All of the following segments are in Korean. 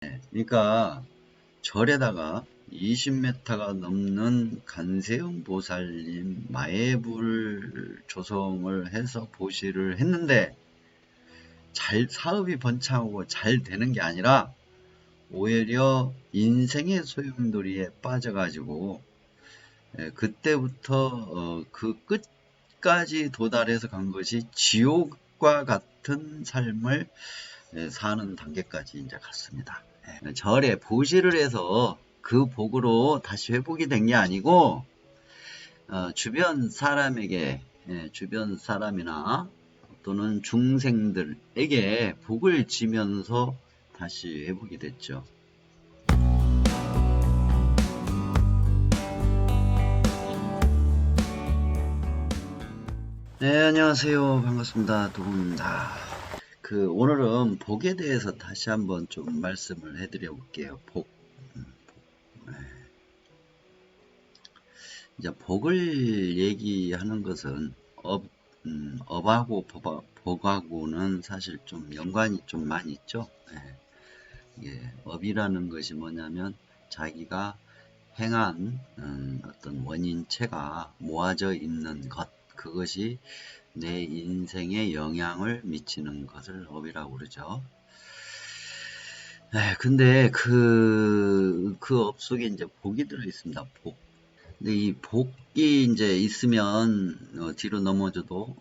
그러니까 절에다가 20m가 넘는 간세음 보살님 마예불 조성을 해서 보시를 했는데 사업이 번창하고 잘 되는 게 아니라 오히려 인생의 소용돌이에 빠져가지고 그때부터 그 끝까지 도달해서 간 것이 지옥과 같은 삶을 사는 단계까지 이제 갔습니다. 절에 보시를 해서 그 복으로 다시 회복이 된 게 아니고 주변 사람에게 주변 사람이나 또는 중생들에게 복을 지면서 다시 회복이 됐죠. 네, 안녕하세요. 반갑습니다. 도구입니다. 오늘은 복에 대해서 다시 한번 좀 말씀을 해드려 볼게요. 복. 네. 이제 복을 얘기하는 것은 업하고 복하고는 사실 좀 연관이 좀 많이 있죠. 이게 업이라는 것이 뭐냐면 자기가 행한 어떤 원인체가 모아져 있는 것, 그것이 내 인생에 영향을 미치는 것을 업이라고 그러죠. 근데 그 업 속에 이제 복이 들어 있습니다. 복. 근데 이 복이 이제 있으면 뒤로 넘어져도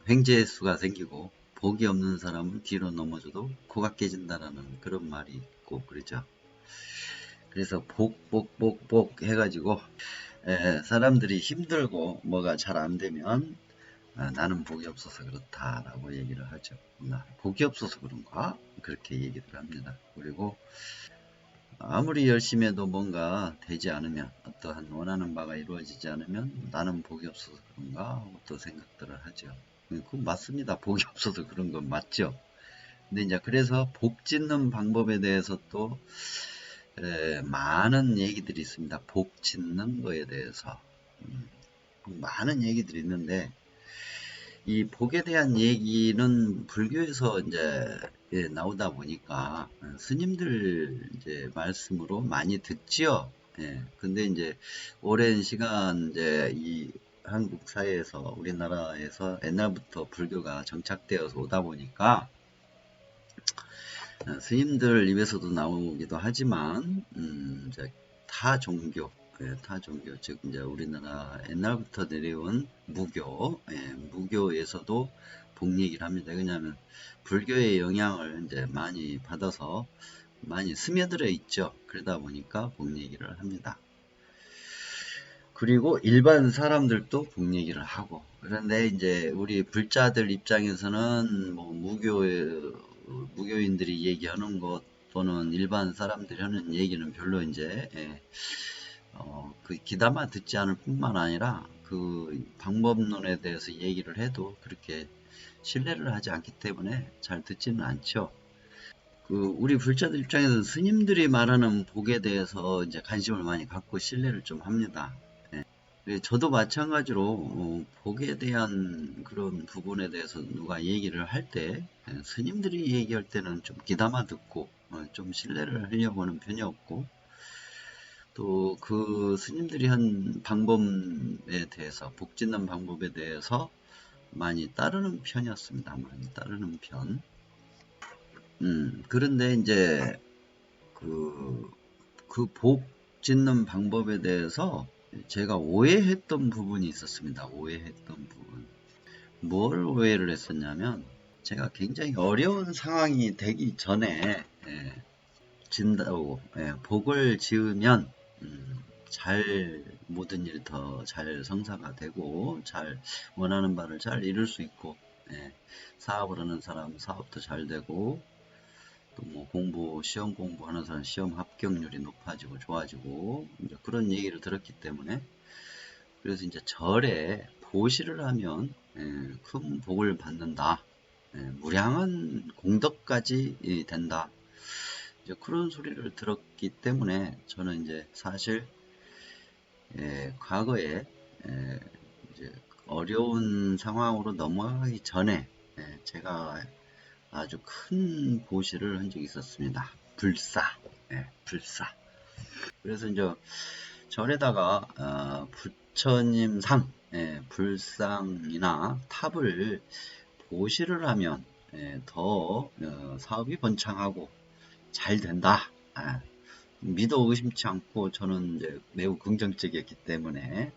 횡재수가 생기고, 복이 없는 사람은 뒤로 넘어져도 코가 깨진다라는 그런 말이 있고 그러죠. 그래서 복 해가지고 사람들이 힘들고 뭐가 잘 안 되면 나는 복이 없어서 그렇다라고 얘기를 하죠. 복이 없어서 그런가? 그렇게 얘기를 합니다. 그리고 아무리 열심히 해도 뭔가 되지 않으면, 어떠한 원하는 바가 이루어지지 않으면 나는 복이 없어서 그런가 하고 또 생각들을 하죠. 그건 맞습니다. 복이 없어서 그런 건 맞죠. 근데 이제 그래서 복 짓는 방법에 대해서 또 많은 얘기들이 있습니다. 복 짓는 거에 대해서 많은 얘기들이 있는데, 이 복에 대한 얘기는 불교에서 이제 나오다 보니까 스님들 이제 말씀으로 많이 듣지요. 근데 이제 오랜 시간 이제 이 한국 사회에서, 우리나라에서 옛날부터 불교가 정착되어서 오다 보니까 스님들 입에서도 나오기도 하지만 이제 타 종교, 즉 이제 우리나라 옛날부터 내려온 무교, 무교에서도 복 얘기를 합니다. 왜냐하면 불교의 영향을 이제 많이 받아서 많이 스며들어 있죠. 그러다 보니까 복 얘기를 합니다. 그리고 일반 사람들도 복 얘기를 하고. 그런데 이제 우리 불자들 입장에서는 뭐 무교인들이 얘기하는 것 또는 일반 사람들이 하는 얘기는 별로 이제 그 귀담아 듣지 않을 뿐만 아니라 그 방법론에 대해서 얘기를 해도 그렇게 신뢰를 하지 않기 때문에 잘 듣지는 않죠. 우리 불자들 입장에서는 스님들이 말하는 복에 대해서 이제 관심을 많이 갖고 신뢰를 좀 합니다. 저도 마찬가지로 복에 대한 그런 부분에 대해서 누가 얘기를 할 때, 스님들이 얘기할 때는 좀 귀담아 듣고 좀 신뢰를 하려고 하는 편이었고, 또 그 스님들이 한 방법에 대해서, 복 짓는 방법에 대해서 많이 따르는 편이었습니다. 많이 따르는 편. 그런데 이제 그 복 짓는 방법에 대해서 제가 오해했던 부분이 있었습니다. 오해했던 부분. 뭘 오해를 했었냐면, 제가 굉장히 어려운 상황이 되기 전에 복을 지으면 모든 일이 더 잘 성사가 되고, 잘 원하는 바를 잘 이룰 수 있고, 사업을 하는 사람 사업도 잘 되고, 또 뭐 시험 공부하는 사람 시험 합격률이 높아지고 좋아지고, 이제 그런 얘기를 들었기 때문에, 그래서 이제 절에 보시를 하면 큰 복을 받는다, 무량한 공덕까지 된다, 이제 그런 소리를 들었기 때문에 저는 이제 사실 과거에 이제 어려운 상황으로 넘어가기 전에 제가 아주 큰 보시를 한 적이 있었습니다. 불사, 불사. 그래서 이제 절에다가 부처님 상, 불상이나 탑을 보시를 하면 더 사업이 번창하고 잘 된다. 믿어 의심치 않고 저는 이제 매우 긍정적이었기 때문에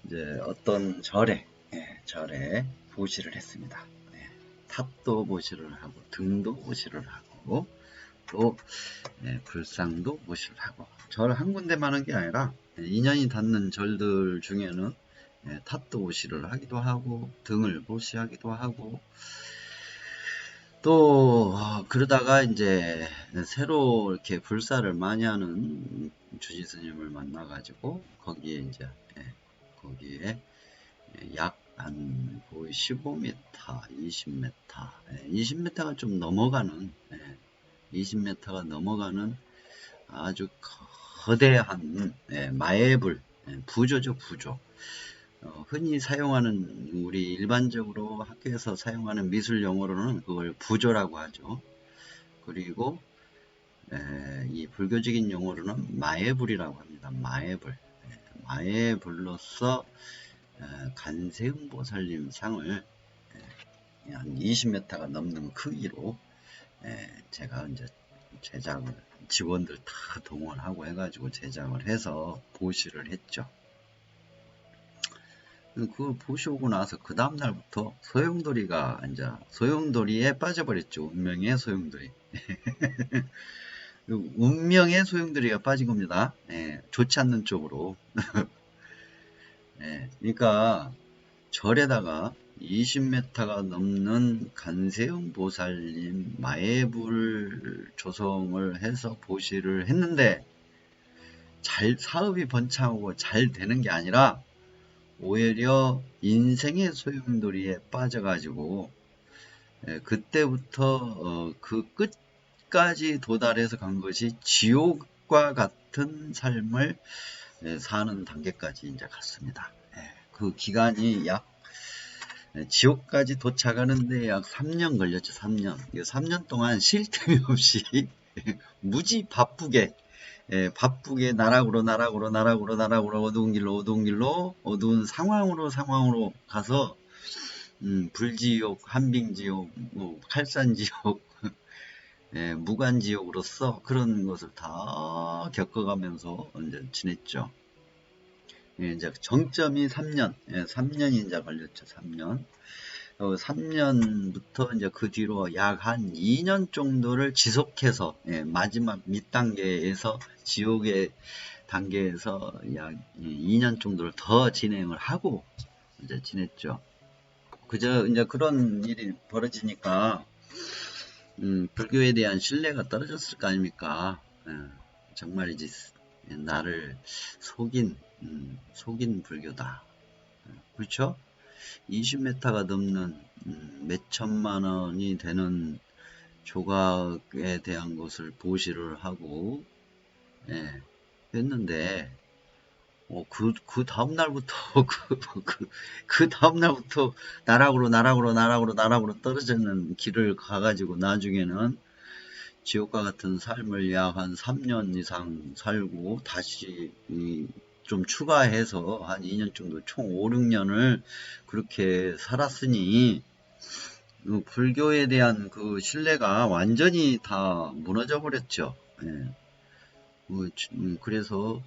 이제 어떤 절에 보시를 했습니다. 탑도 보시를 하고 등도 보시를 하고 또 불상도 보시를 하고 절 한 군데만 한 게 아니라 인연이 닿는 절들 중에는 탑도 보시를 하기도 하고 등을 보시하기도 하고 또 그러다가 이제 새로 이렇게 불사를 많이 하는 주지 스님을 만나 가지고 거기에 이제 거기에 약 한 거의 15m, 20m, 20m가 좀 넘어가는 20m가 넘어가는 아주 거대한 마애불, 부조죠, 부조. 흔히 사용하는 우리 일반적으로 학교에서 사용하는 미술 용어로는 그걸 부조라고 하죠. 그리고 이 불교적인 용어로는 마애불이라고 합니다. 마애불. 마애불로서 간세음보살님 상을 한 20m가 넘는 크기로 제가 이제 제작을 직원들 다 동원하고 해가지고 제작을 해서 보시를 했죠. 그걸 보시고 나서 그 다음날부터 소용돌이가 이제 소용돌이에 빠져버렸죠. 운명의 소용돌이. 운명의 소용돌이가 빠진 겁니다. 좋지 않는 쪽으로. 그러니까 절에다가 20m가 넘는 간세음 보살님 마애불 조성을 해서 보시를 했는데 사업이 번창하고 잘 되는 게 아니라 오히려 인생의 소용돌이에 빠져가지고 그때부터 그 끝까지 도달해서 간 것이 지옥과 같은 삶을 사는 단계까지 이제 갔습니다. 그 기간이 지옥까지 도착하는데 약 3년 걸렸죠. 3년. 3년 동안 쉴 틈이 없이 무지 바쁘게 나락으로 어두운 길로 어두운 상황으로 가서 불지옥, 한빙지옥, 칼산지옥, 무간지옥으로서 그런 것을 다 겪어가면서 이제 지냈죠. 이제 정점이 3년, 3년이 이제 걸렸죠. 3년. 3년부터 이제 그 뒤로 약 한 2년 정도를 지속해서 마지막 밑단계에서 지옥의 단계에서 약 2년 정도를 더 진행을 하고 이제 지냈죠. 그저 이제 그런 일이 벌어지니까 불교에 대한 신뢰가 떨어졌을 거 아닙니까? 정말이지 나를 속인 불교다. 그렇죠? 20m가 넘는 몇천만 원이 되는 조각에 대한 것을 보시를 하고 했는데 그 다음날부터 그 다음날부터 나락으로 떨어지는 길을 가가지고 나중에는 지옥과 같은 삶을 약 한 3년 이상 살고 다시 좀 추가해서 한 2년 정도 총 5, 6년을 그렇게 살았으니 불교에 대한 그 신뢰가 완전히 다 무너져 버렸죠. 그래서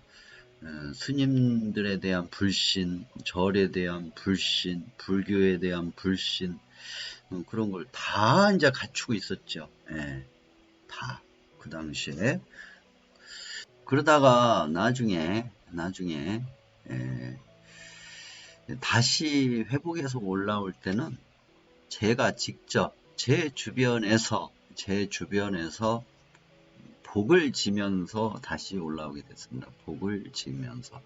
스님들에 대한 불신, 절에 대한 불신, 불교에 대한 불신 그런 걸 다 이제 갖추고 있었죠. 다 그 당시에. 그러다가 나중에 다시 회복해서 올라올 때는 제가 직접 제 주변에서 복을 지면서 다시 올라오게 됐습니다. 복을 지면서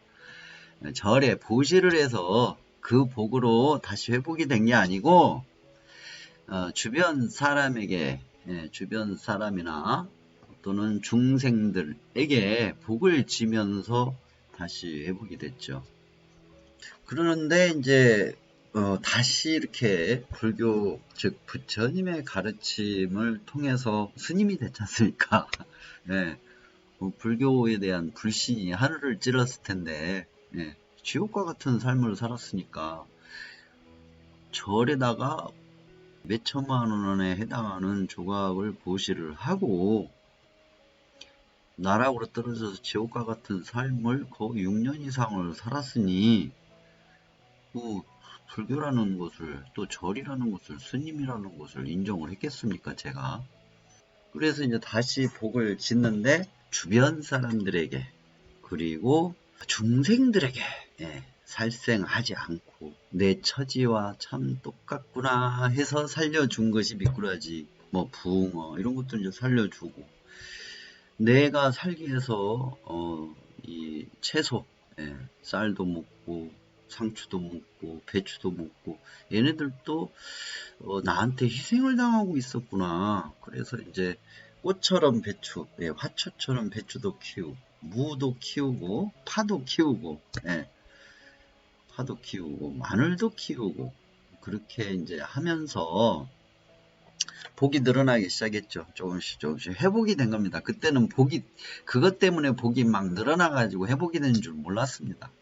절에 보시를 해서 그 복으로 다시 회복이 된 게 아니고 주변 사람에게 주변 사람이나 또는 중생들에게 복을 지면서 다시 회복이 됐죠. 그러는데 이제 다시 이렇게 불교, 즉 부처님의 가르침을 통해서 스님이 됐지 않습니까? 예, 불교에 대한 불신이 하늘을 찔렀을 텐데, 예, 지옥과 같은 삶을 살았으니까 절에다가 몇 천만 원에 해당하는 조각을 보시를 하고 나락으로 떨어져서 지옥과 같은 삶을 거의 6년 이상을 살았으니 그 불교라는 것을, 또 절이라는 것을, 스님이라는 것을 인정을 했겠습니까, 제가? 그래서 이제 다시 복을 짓는데 주변 사람들에게, 그리고 중생들에게, 예, 살생하지 않고 내 처지와 참 똑같구나 해서 살려준 것이 미꾸라지, 뭐 붕어 이런 것들 이제 살려주고, 내가 살기 위해서 이 채소, 예, 쌀도 먹고 상추도 먹고 배추도 먹고 얘네들도 나한테 희생을 당하고 있었구나. 그래서 이제 꽃처럼 배추, 예, 화초처럼 배추도 키우고 무도 키우고 파도 키우고, 예, 파도 키우고 마늘도 키우고 그렇게 이제 하면서 복이 늘어나기 시작했죠. 조금씩 조금씩 회복이 된 겁니다. 그때는 복이, 그것 때문에 복이 막 늘어나가지고 회복이 되는 줄 몰랐습니다.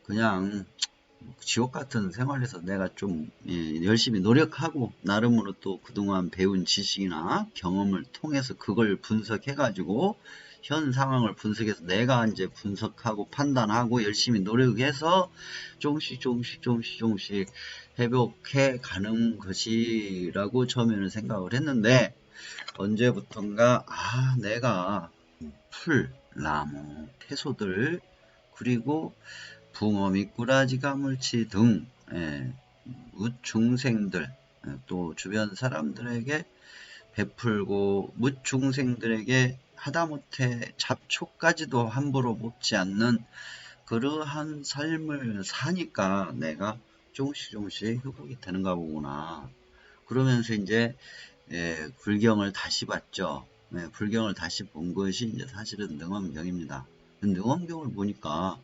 그냥 지옥 같은 생활에서 내가 좀, 예, 열심히 노력하고 나름으로 또 그동안 배운 지식이나 경험을 통해서 그걸 분석해가지고 현 상황을 분석해서 내가 이제 분석하고 판단하고 열심히 노력해서 조금씩 회복해 가는 것이라고 처음에는 생각을 했는데, 언제부턴가 내가 풀, 나무, 채소들, 그리고 붕어, 미꾸라지, 가물치 등, 예, 무중생들, 또 주변 사람들에게 베풀고 무중생들에게 하다못해 잡초까지도 함부로 먹지 않는 그러한 삶을 사니까 내가 조금씩 회복이 되는가 보구나. 그러면서 이제, 예, 불경을 다시 봤죠. 예, 불경을 다시 본 것이 이제 사실은 능엄경입니다. 능엄경을 보니까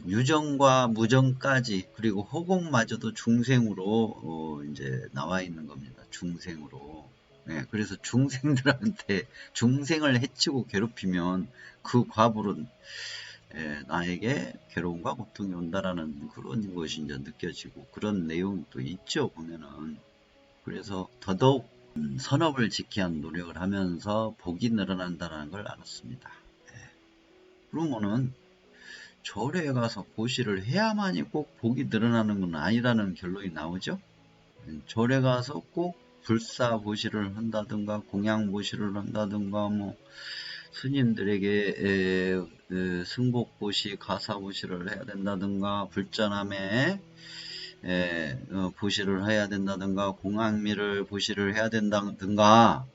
유정과 무정까지, 그리고 허공마저도 중생으로 이제 나와 있는 겁니다. 중생으로. 네, 그래서 중생들한테 중생을 해치고 괴롭히면 그 과보는, 나에게 괴로움과 고통이 온다라는 그런 것이 이제 느껴지고, 그런 내용이 또 있죠, 보면은. 그래서 더더욱 선업을 지키기 위한 노력을 하면서 복이 늘어난다는 걸 알았습니다. 그러면은 절에 가서 보시를 해야만이 꼭 복이 늘어나는 건 아니라는 결론이 나오죠. 절에 가서 꼭 불사 보시를 한다든가 공양 보시를 한다든가 뭐 스님들에게 승복 보시, 가사 보시를 해야 된다든가 불전함에 보시를 해야 된다든가 공양미를 보시를 해야 된다든가,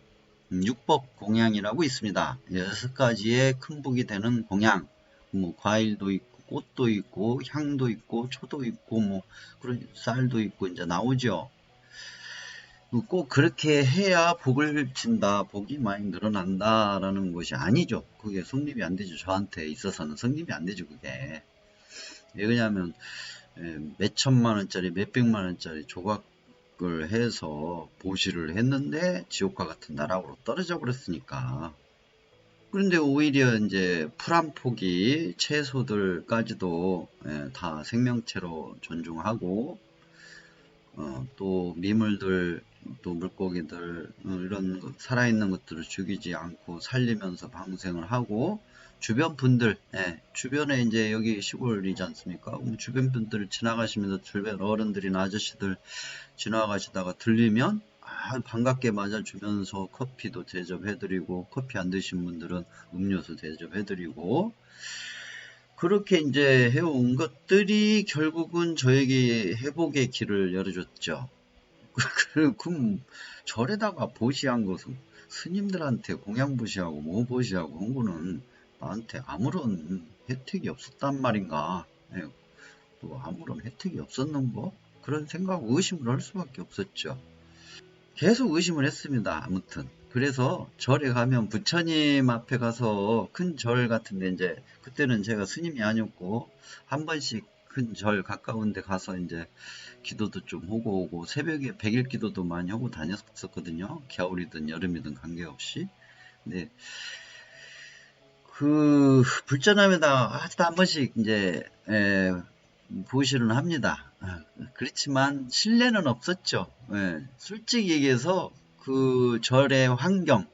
육법 공양이라고 있습니다. 6가지의 큰 복이 되는 공양, 뭐 과일도 있고 꽃도 있고 향도 있고 초도 있고 뭐 그런 쌀도 있고 이제 나오죠. 꼭 그렇게 해야 복을 친다, 복이 많이 늘어난다라는 것이 아니죠. 그게 성립이 안 되죠. 저한테 있어서는 성립이 안 되죠, 그게. 왜냐하면 몇 천만 원짜리, 몇 백만 원짜리 조각을 해서 보시를 했는데 지옥과 같은 나락으로 떨어져 버렸으니까. 그런데 오히려 이제 풀 한 포기 채소들까지도 다 생명체로 존중하고, 또 미물들, 또 물고기들, 이런 살아있는 것들을 죽이지 않고 살리면서 방생을 하고, 주변 분들, 주변에 이제 여기 시골이지 않습니까? 주변 분들 지나가시면서 주변 어른들이나 아저씨들 지나가시다가 들리면 반갑게 맞아주면서 커피도 대접해드리고, 커피 안 드신 분들은 음료수 대접해드리고, 그렇게 이제 해온 것들이 결국은 저에게 회복의 길을 열어줬죠. 그럼 절에다가 보시한 것은 스님들한테 공양 보시하고 뭐 보시하고 한 거는 나한테 아무런 혜택이 없었단 말인가. 또 아무런 혜택이 없었는 거? 그런 생각, 의심을 할 수밖에 없었죠. 계속 의심을 했습니다. 아무튼 그래서 절에 가면 부처님 앞에 가서 큰 절 같은데, 이제 그때는 제가 스님이 아니었고 한 번씩 큰 절 가까운 데 가서 이제 기도도 좀 하고 오고, 새벽에 100일 기도도 많이 하고 다녔었거든요. 겨울이든 여름이든 관계없이. 근데 그 불전함에다 하루도 한 번씩 이제 보시는 합니다. 그렇지만 신뢰는 없었죠. 솔직히 얘기해서 그 절의 환경,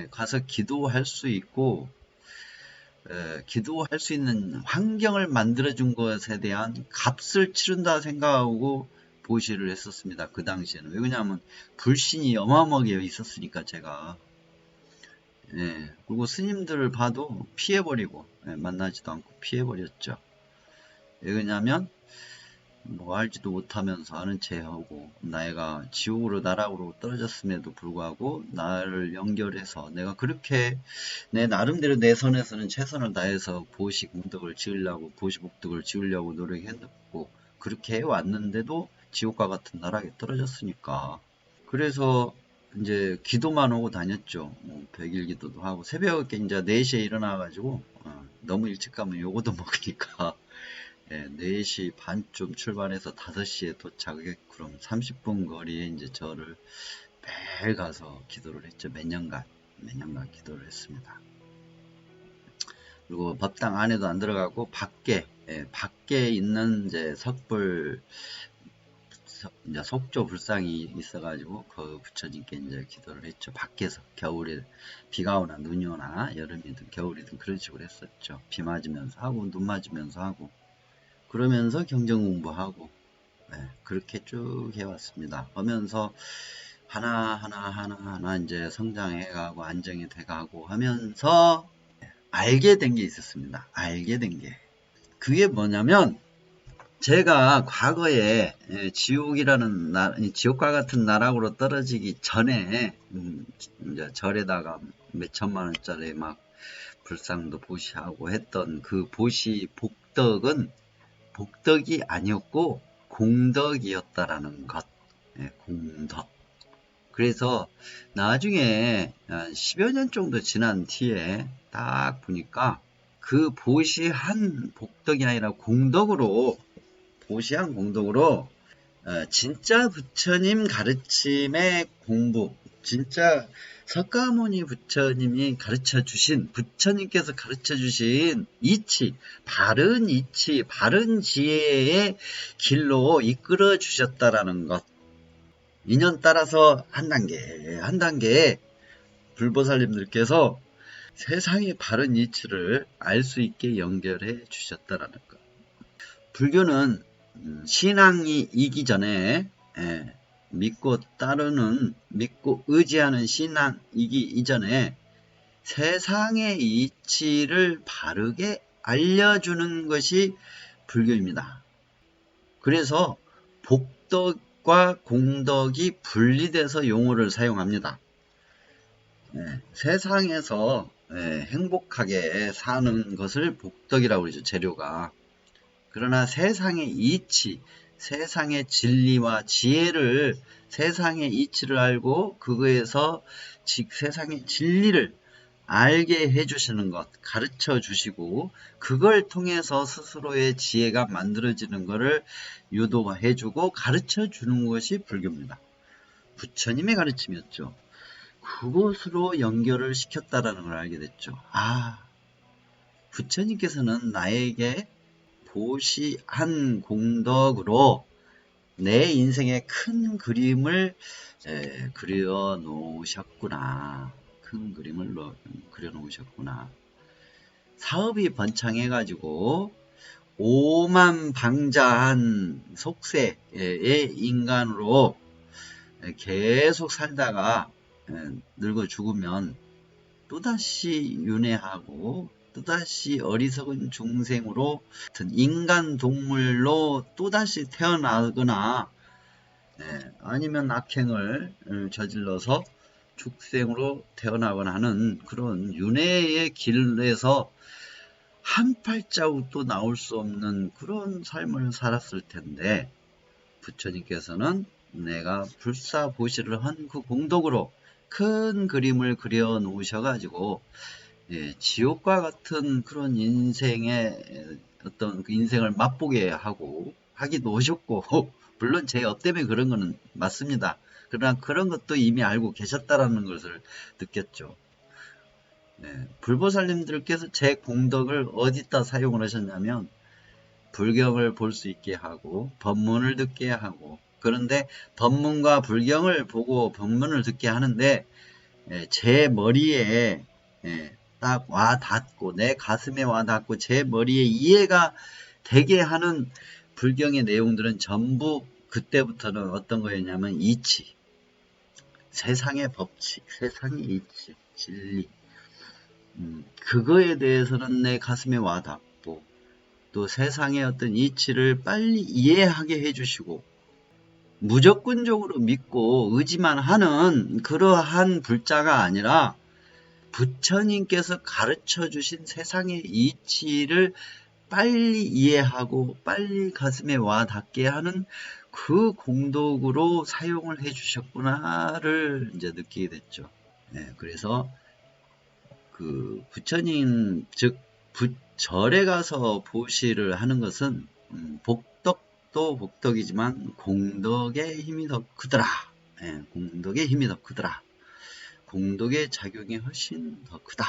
가서 기도할 수 있고, 기도할 수 있는 환경을 만들어준 것에 대한 값을 치른다 생각하고 보시를 했었습니다. 그 당시에는. 왜냐하면 불신이 어마어마하게 있었으니까 제가. 그리고 스님들을 봐도 피해버리고, 만나지도 않고 피해버렸죠. 왜 그러냐면 뭐 알지도 못하면서 아는 체 하고, 내가 지옥으로 나락으로 떨어졌음에도 불구하고 나를 연결해서 내가 그렇게 내 나름대로 내 선에서는 최선을 다해서 보시공덕을 지으려고, 보시복덕을 지으려고 노력했고, 그렇게 해왔는데도 지옥과 같은 나락에 떨어졌으니까. 그래서 이제 기도만 하고 다녔죠. 뭐 100일 기도도 하고, 새벽에 이제 4시에 일어나가지고, 너무 일찍 가면 요거도 먹으니까 4시 반쯤 출발해서 5시에 도착해. 그럼 30분 거리에 이제 저를 매일 가서 기도를 했죠. 몇 년간 기도를 했습니다. 그리고 법당 안에도 안 들어가고 밖에 있는 이제 석불, 이제 속조 불상이 있어가지고 그 부처님께 이제 기도를 했죠. 밖에서 겨울에 비가 오나 눈이 오나 여름이든 겨울이든 그런 식으로 했었죠. 비 맞으면서 하고 눈 맞으면서 하고, 그러면서 경전 공부하고, 그렇게 쭉 해왔습니다. 하면서 하나 이제 성장해가고 안정이 돼가고 하면서 알게 된 게 있었습니다. 알게 된 게. 그게 뭐냐면, 제가 과거에 지옥이라는 지옥과 같은 나락으로 떨어지기 전에 이제 절에다가 몇 천만 원짜리 막 불상도 보시하고 했던 그 보시 복덕은 복덕이 아니었고 공덕이었다라는 것. 공덕. 그래서 나중에 10여 년 정도 지난 뒤에 딱 보니까 그 보시한 복덕이 아니라 공덕으로, 보시한 공덕으로 진짜 부처님 가르침의 공부, 진짜 석가모니 부처님이 가르쳐 주신, 부처님께서 가르쳐 주신 이치, 바른 지혜의 길로 이끌어 주셨다라는 것. 인연 따라서 한 단계 불보살님들께서 세상의 바른 이치를 알 수 있게 연결해 주셨다라는 것. 불교는 신앙이 이기 전에, 믿고 의지하는 신앙이기 이전에 세상의 이치를 바르게 알려주는 것이 불교입니다. 그래서 복덕과 공덕이 분리돼서 용어를 사용합니다. 세상에서 행복하게 사는 것을 복덕이라고 그러죠. 재료가. 그러나 세상의 이치, 세상의 진리와 지혜를, 세상의 이치를 알고 그거에서 세상의 진리를 알게 해주시는 것, 가르쳐 주시고, 그걸 통해서 스스로의 지혜가 만들어지는 것을 유도해주고 가르쳐 주는 것이 불교입니다. 부처님의 가르침이었죠. 그것으로 연결을 시켰다라는 걸 알게 됐죠. 부처님께서는 나에게 보시한 공덕으로 내 인생의 큰 그림을 그려 놓으셨구나. 큰 그림을 그려 놓으셨구나. 사업이 번창해가지고 오만방자한 속세의 인간으로 계속 살다가 늙어 죽으면 또다시 윤회하고 또다시 어리석은 중생으로 인간 동물로 또다시 태어나거나, 아니면 악행을 저질러서 축생으로 태어나거나 하는 그런 윤회의 길에서 한 발자국도 나올 수 없는 그런 삶을 살았을 텐데, 부처님께서는 내가 불사보시를 한 그 공덕으로 큰 그림을 그려 놓으셔가지고 예, 지옥과 같은 그런 인생의 어떤 그 인생을 맛보게 하고 하기도 오셨고 물론 제 업 때문에 그런 거는 맞습니다. 그러나 그런 것도 이미 알고 계셨다라는 것을 느꼈죠. 네, 불보살님들께서 제 공덕을 어디다 사용을 하셨냐면 불경을 볼 수 있게 하고 법문을 듣게 하고, 그런데 법문과 불경을 보고 법문을 듣게 하는데 제 머리에 딱 와 닿고 내 가슴에 와 닿고 제 머리에 이해가 되게 하는 불경의 내용들은 전부 그때부터는 어떤 거였냐면 이치, 세상의 법칙, 세상의 이치, 진리, 그거에 대해서는 내 가슴에 와 닿고 또 세상의 어떤 이치를 빨리 이해하게 해주시고 무조건적으로 믿고 의지만 하는 그러한 불자가 아니라 부처님께서 가르쳐 주신 세상의 이치를 빨리 이해하고 빨리 가슴에 와 닿게 하는 그 공덕으로 사용을 해 주셨구나를 이제 느끼게 됐죠. 그래서 그 부처님 즉 절에 가서 보시를 하는 것은 복덕도 복덕이지만 공덕의 힘이 더 크더라. 공덕의 힘이 더 크더라. 공덕의 작용이 훨씬 더 크다.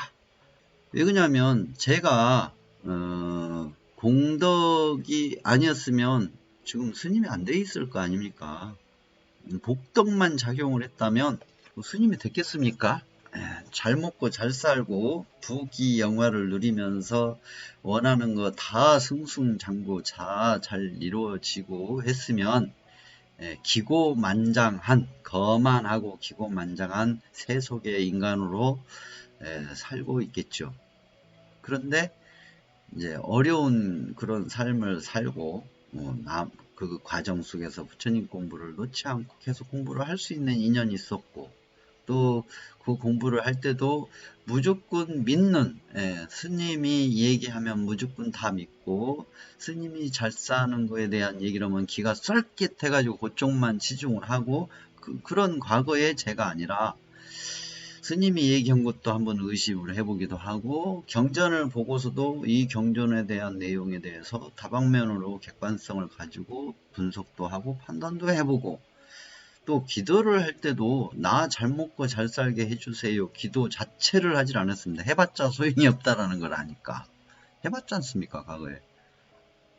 왜 그러냐면 제가 공덕이 아니었으면 지금 스님이 안 돼 있을 거 아닙니까? 복덕만 작용을 했다면 스님이 됐겠습니까? 잘 먹고 잘 살고 부귀 영화를 누리면서 원하는 거 다 승승장구 잘 이루어지고 했으면 기고만장한 거만하고 기고만장한 세속의 인간으로 살고 있겠죠. 그런데 이제 어려운 그런 삶을 살고 그 과정 속에서 부처님 공부를 놓지 않고 계속 공부를 할 수 있는 인연이 있었고 또 그 공부를 할 때도 무조건 믿는 스님이 얘기하면 무조건 다 믿고 스님이 잘 사는 거에 대한 얘기를 하면 기가 쏠깃해가지고 그쪽만 치중을 하고 그런 과거의 제가 아니라 스님이 얘기한 것도 한번 의심을 해보기도 하고 경전을 보고서도 이 경전에 대한 내용에 대해서 다방면으로 객관성을 가지고 분석도 하고 판단도 해보고 또 기도를 할 때도 나 잘 먹고 잘 살게 해주세요. 기도 자체를 하질 않았습니다. 해봤자 소용이 없다라는 걸 아니까. 해봤지 않습니까 과거에.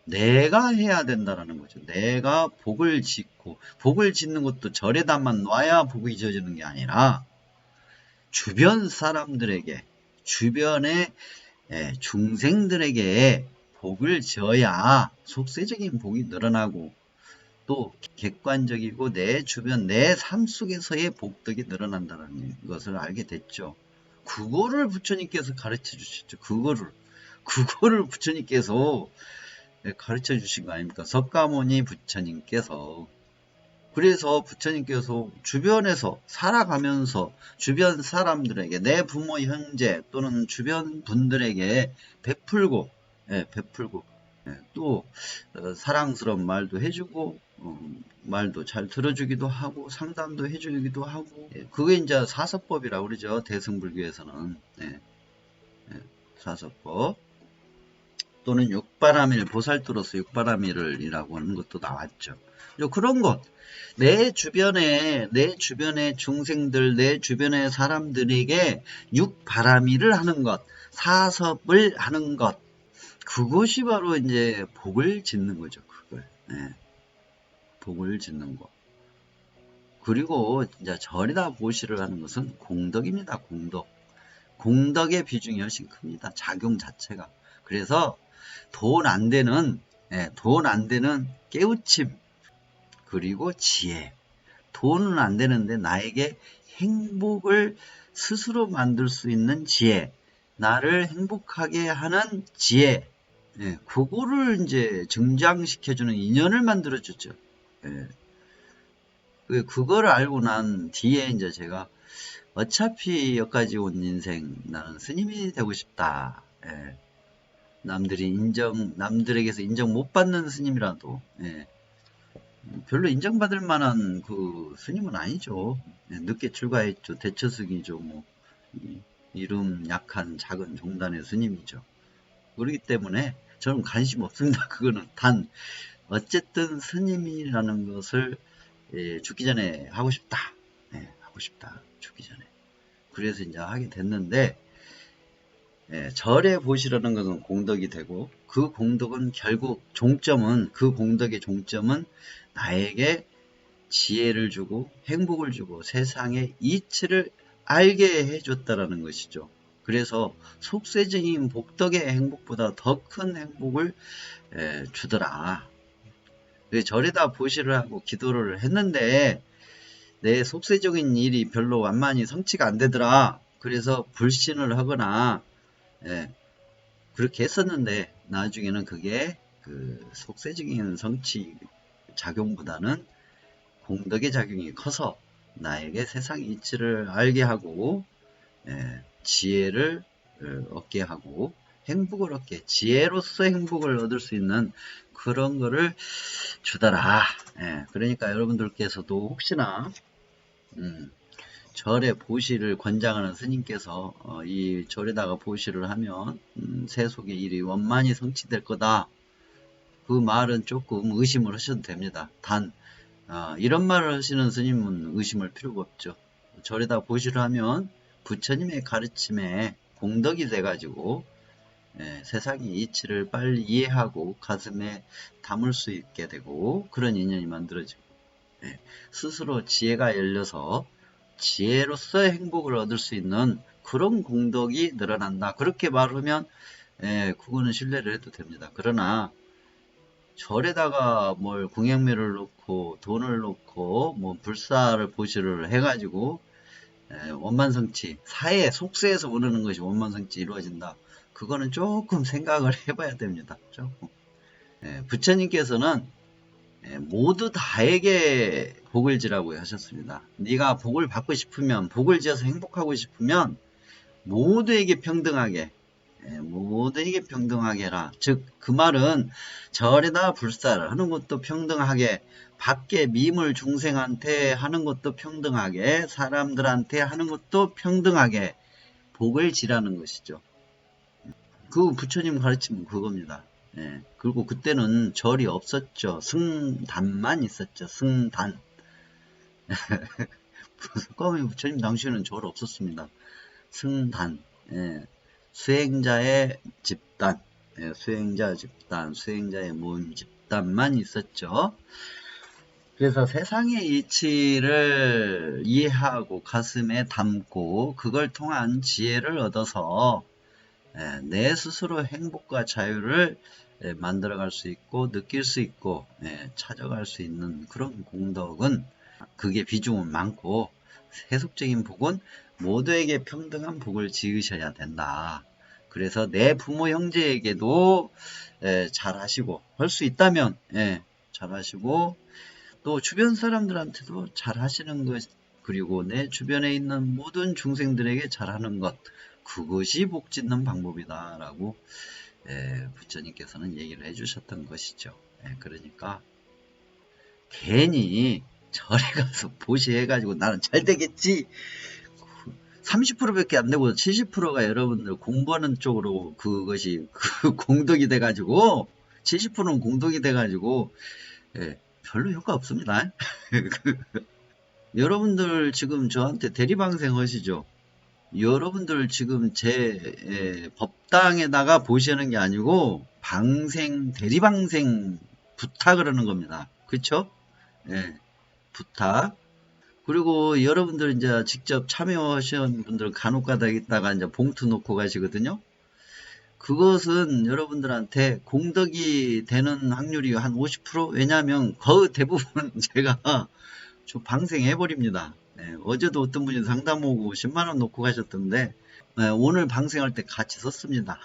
내가 해야 된다라는 거죠. 내가 복을 짓고 복을 짓는 것도 절에다만 놔야 복이 지어지는 게 아니라 주변 사람들에게 주변의 중생들에게 복을 지어야 속세적인 복이 늘어나고 또 객관적이고 내 주변 내 삶 속에서의 복덕이 늘어난다는 것을 알게 됐죠. 그거를 부처님께서 가르쳐 주셨죠. 그거를 부처님께서 가르쳐 주신 거 아닙니까? 석가모니 부처님께서. 그래서 부처님께서 주변에서 살아가면서 주변 사람들에게 내 부모 형제 또는 주변 분들에게 베풀고 또 사랑스러운 말도 해주고 말도 잘 들어주기도 하고 상담도 해주기도 하고 그게 이제 사서법이라고 그러죠. 대승불교에서는 사서법 또는 육바라밀 보살도로서 육바라밀이라고 하는 것도 나왔죠. 그런 것 내 주변에 중생들 내 주변의 사람들에게 육바라밀을 하는 것 사섭을 하는 것 그것이 바로 이제 복을 짓는 거죠. 그걸 복을 짓는 거. 그리고 이제 절에다 보시를 하는 것은 공덕입니다. 공덕의 비중이 훨씬 큽니다. 작용 자체가. 그래서 돈 안 되는 깨우침 그리고 지혜. 돈은 안 되는데 나에게 행복을 스스로 만들 수 있는 지혜. 나를 행복하게 하는 지혜. 그거를 이제 증장시켜주는 인연을 만들어주죠. 그거를 알고 난 뒤에 이제 제가 어차피 여기까지 온 인생 나는 스님이 되고 싶다. 남들에게서 인정 못 받는 스님이라도 별로 인정받을 만한 그 스님은 아니죠. 늦게 출가했죠. 대처승이죠. 뭐 이름 약한 작은 종단의 스님이죠. 그렇기 때문에 저는 관심 없습니다. 그거는 단 어쨌든 스님이라는 것을 죽기 전에 하고 싶다. 하고 싶다. 죽기 전에. 그래서 이제 하게 됐는데 절에 보시라는 것은 공덕이 되고 그 공덕은 결국 종점은 그 공덕의 종점은 나에게 지혜를 주고 행복을 주고 세상의 이치를 알게 해줬다라는 것이죠. 그래서 속세적인 복덕의 행복보다 더 큰 행복을 주더라. 절에다 보시를 하고 기도를 했는데 내 속세적인 일이 별로 완만히 성취가 안 되더라. 그래서 불신을 하거나 그렇게 했었는데 나중에는 그게 그 속세적인 성취 작용보다는 공덕의 작용이 커서 나에게 세상 이치를 알게 하고 지혜를 얻게 하고 행복을 얻게 지혜로서 행복을 얻을 수 있는 그런 거를 주더라. 그러니까 여러분들께서도 혹시나 절에 보시를 권장하는 스님께서 이 절에다가 보시를 하면 세속의 일이 원만히 성취될 거다. 그 말은 조금 의심을 하셔도 됩니다. 단 이런 말을 하시는 스님은 의심할 필요가 없죠. 절에다 보시를 하면 부처님의 가르침에 공덕이 돼가지고 세상의 이치를 빨리 이해하고 가슴에 담을 수 있게 되고 그런 인연이 만들어지고 스스로 지혜가 열려서 지혜로서의 행복을 얻을 수 있는 그런 공덕이 늘어난다. 그렇게 말하면 그거는 신뢰를 해도 됩니다. 그러나 절에다가 뭘 궁양매를 놓고 돈을 놓고 뭐 불사를 보시를 해가지고 원만성취 사회 속세에서 오르는 것이 원만성취 이루어진다. 그거는 조금 생각을 해봐야 됩니다. 조금. 부처님께서는 모두 다에게 복을 지라고 하셨습니다. 네가 복을 받고 싶으면 복을 지어서 행복하고 싶으면 모두에게 평등하게 모두에게 평등하게 해라. 즉 그 말은 절에다 불사를 하는 것도 평등하게 밖에 미물 중생한테 하는 것도 평등하게 사람들한테 하는 것도 평등하게 복을 지라는 것이죠. 그 부처님 가르침은 그겁니다. 그리고 그때는 절이 없었죠. 승단만 있었죠. 승단. 그러면 부처님 당시에는 절 없었습니다. 승단. 수행자의 집단, 수행자 집단, 수행자의 모임 집단만 있었죠. 그래서 세상의 이치를 이해하고 가슴에 담고 그걸 통한 지혜를 얻어서 내 스스로 행복과 자유를 만들어갈 수 있고 느낄 수 있고 찾아갈 수 있는 그런 공덕은 그게 비중은 많고 세속적인 복은 모두에게 평등한 복을 지으셔야 된다. 그래서 내 부모 형제에게도 잘하시고 할 수 있다면 잘하시고 또 주변 사람들한테도 잘하시는 것 그리고 내 주변에 있는 모든 중생들에게 잘하는 것 그것이 복 짓는 방법이다 라고 부처님께서는 얘기를 해주셨던 것이죠. 그러니까 괜히 절에 가서 보시해가지고 나는 잘 되겠지 30%밖에 안 되고 70%가 여러분들 공부하는 쪽으로 그것이 공덕이 돼가지고 70%는 공덕이 돼가지고 별로 효과 없습니다. 여러분들 지금 저한테 대리방생 하시죠? 여러분들 지금 제 법당에다가 보시는 게 아니고 방생 대리방생 부탁을 하는 겁니다. 그쵸? 부탁. 그리고 여러분들 이제 직접 참여하시는 분들 간혹가다 있다가 이제 봉투 놓고 가시거든요. 그것은 여러분들한테 공덕이 되는 확률이 한 50%? 왜냐하면 거의 대부분 제가 저 방생해버립니다. 어제도 어떤 분이 상담 오고 10만원 놓고 가셨던데 오늘 방생할 때 같이 썼습니다.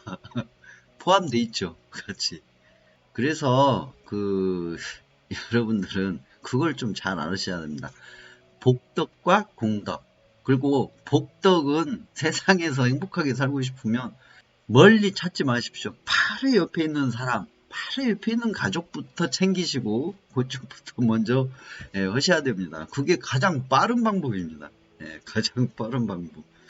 포함돼 있죠. 같이. 그래서 여러분들은 그걸 좀 잘 알으셔야 됩니다. 복덕과 공덕. 그리고 복덕은 세상에서 행복하게 살고 싶으면 멀리 찾지 마십시오. 바로 옆에 있는 사람, 바로 옆에 있는 가족부터 챙기시고 그쪽부터 먼저 하셔야 됩니다. 그게 가장 빠른 방법입니다. 가장 빠른 방법.